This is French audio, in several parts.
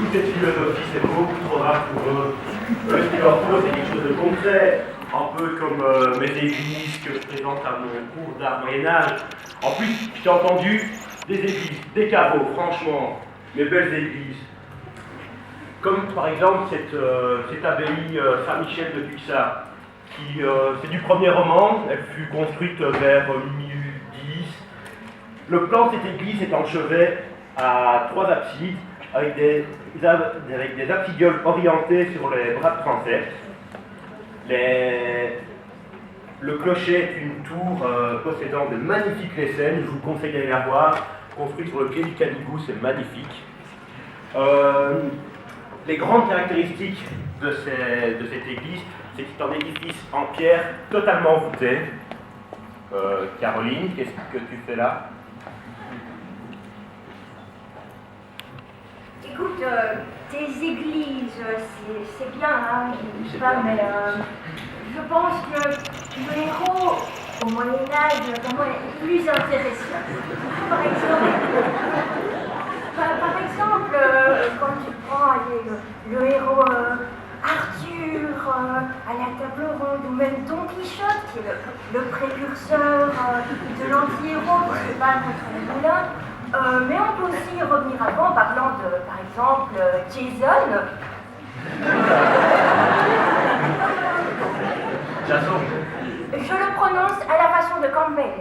toute cette philosophie, c'est beaucoup trop rare pour eux. Ce qui leur faut, c'est quelque chose de concret, un peu comme mes églises que je présente à mon cours d'art Moyen-Âge. En plus, j'ai entendu des églises, des caveaux, franchement, mes belles églises. Comme par exemple cette abbaye Saint-Michel de Puissat, qui c'est du premier roman, elle fut construite vers 1010. Le plan de cette église est en chevet à 3 absides, avec des absidioles orientées sur les bras de transept. Le clocher est une tour possédant de magnifiques lesseines, je vous conseille d'aller la voir, construite sur le quai du Canigou, c'est magnifique. Les grandes caractéristiques de cette église, c'est que c'est un édifice en pierre totalement voûté. Caroline, qu'est-ce que tu fais là? Écoute, tes églises, c'est bien, hein, je dis pas, mais je pense que le héros au Moyen-Âge, comment est plus intéressant. Par exemple, quand tu prends le héros Arthur à la table ronde, ou même Don Quichotte, qui est le précurseur de l'anti-héros qui se bat contre les moulins. Mais on peut aussi revenir avant en parlant de, par exemple, Jason. Jason. Je le prononce à la façon de Campbell.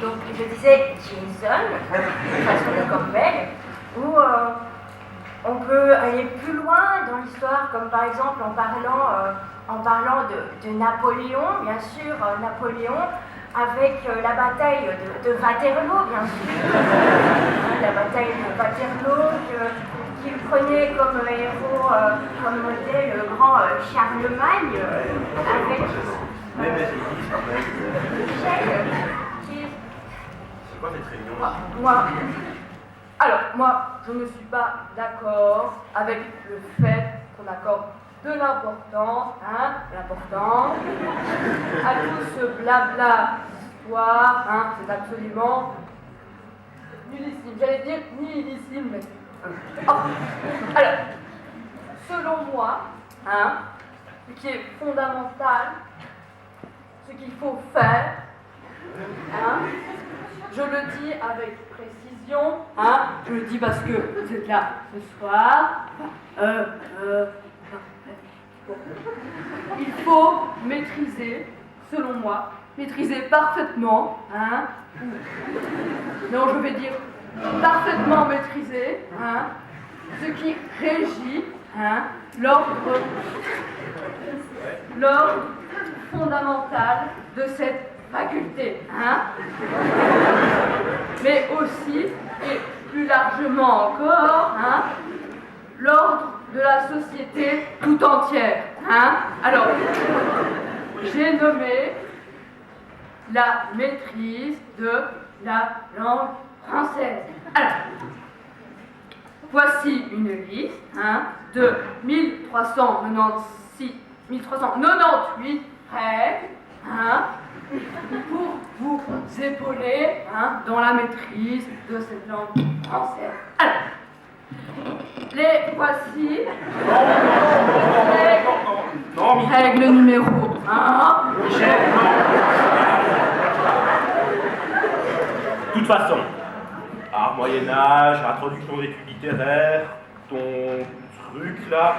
Donc, je disais Jason, façon de Campbell, où on peut aller plus loin dans l'histoire, comme par exemple en parlant de Napoléon, bien sûr, Napoléon, avec la bataille de Waterloo, bien sûr, la bataille de Waterloo, qu'il prenait comme héros, comme modèle, le grand Charlemagne, avec... Mais mes églises, quand même. Michel, C'est quoi cette réunion? Moi, je ne suis pas d'accord avec le fait qu'on accorde de l'importance, à tout ce blabla d'histoire, c'est absolument nullissime. J'allais dire nihilissime, mais... Alors, selon moi, ce qui est fondamental, ce qu'il faut faire, je le dis avec précision, je le dis parce que vous êtes là ce soir. Il faut maîtriser, selon moi, maîtriser parfaitement, non, je vais dire parfaitement maîtriser, ce qui régit, l'ordre fondamental de cette faculté, mais aussi, et plus largement encore, l'ordre de la société tout entière, Alors, j'ai nommé la maîtrise de la langue française. Alors, voici une liste, de 1398 règles, pour vous épauler dans la maîtrise de cette langue française. Alors, les voici. Règle numéro 1. De toute façon, art Moyen-Âge, introduction d'études littéraires, ton truc là.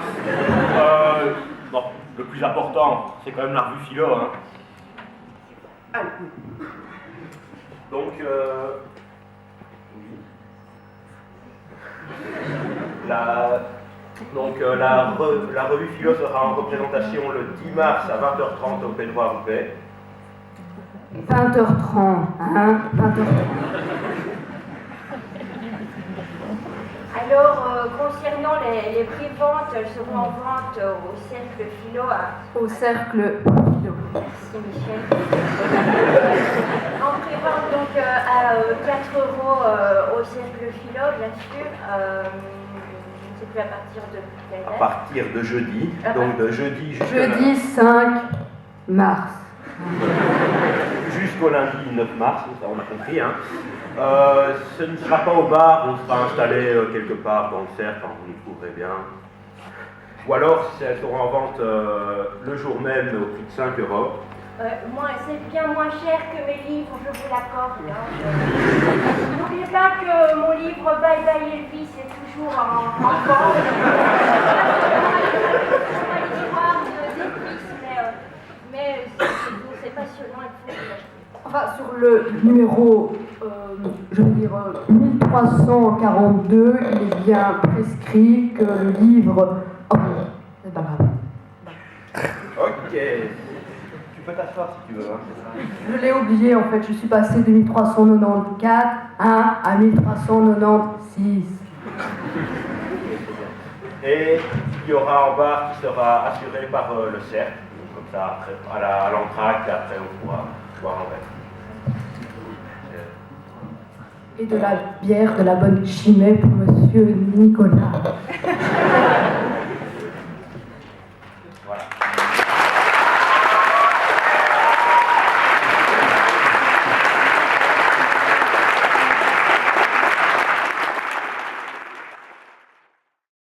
Non, le plus important, c'est quand même la revue philo, Donc, la revue philo sera en représentation le 10 mars à 20h30 au Pédroit Roubaix. 20h30, 20h30. Alors, concernant les prix-ventes, elles seront en vente au Cercle Philo. Au Cercle Philo. Merci Michel. En prix-vente donc à 4 € au Cercle Philo, bien sûr. sais plus à partir de quelle À date. partir de jeudi, Ah, donc de jeudi Jeudi 5 mars. jusqu'au lundi 9 mars, ça on a compris. Hein. Ce ne sera pas au bar, on sera installé quelque part dans le cercle, vous nous trouverez bien. Ou alors, elles seront en vente le jour même au prix de 5 €. Moi, c'est bien moins cher que mes livres, je vous l'accorde. Hein. N'oubliez pas que mon livre Bye Bye Elvis est toujours en vente. C'est pas l'histoire d'Elvis, mais c'est passionnant, il faut l'acheter. Enfin, sur le numéro, je veux dire, 1342, il est bien prescrit que le livre... Oh, c'est pas grave. Ok. Tu peux t'asseoir si tu veux. Hein. Je l'ai oublié, en fait, je suis passé de 1394 à 1396. Et il y aura un bar qui sera assuré par le cercle, comme ça après, à l'entracte, et après on pourra boire un verre. Et de la bière, de la bonne chimée pour Monsieur Nicolas.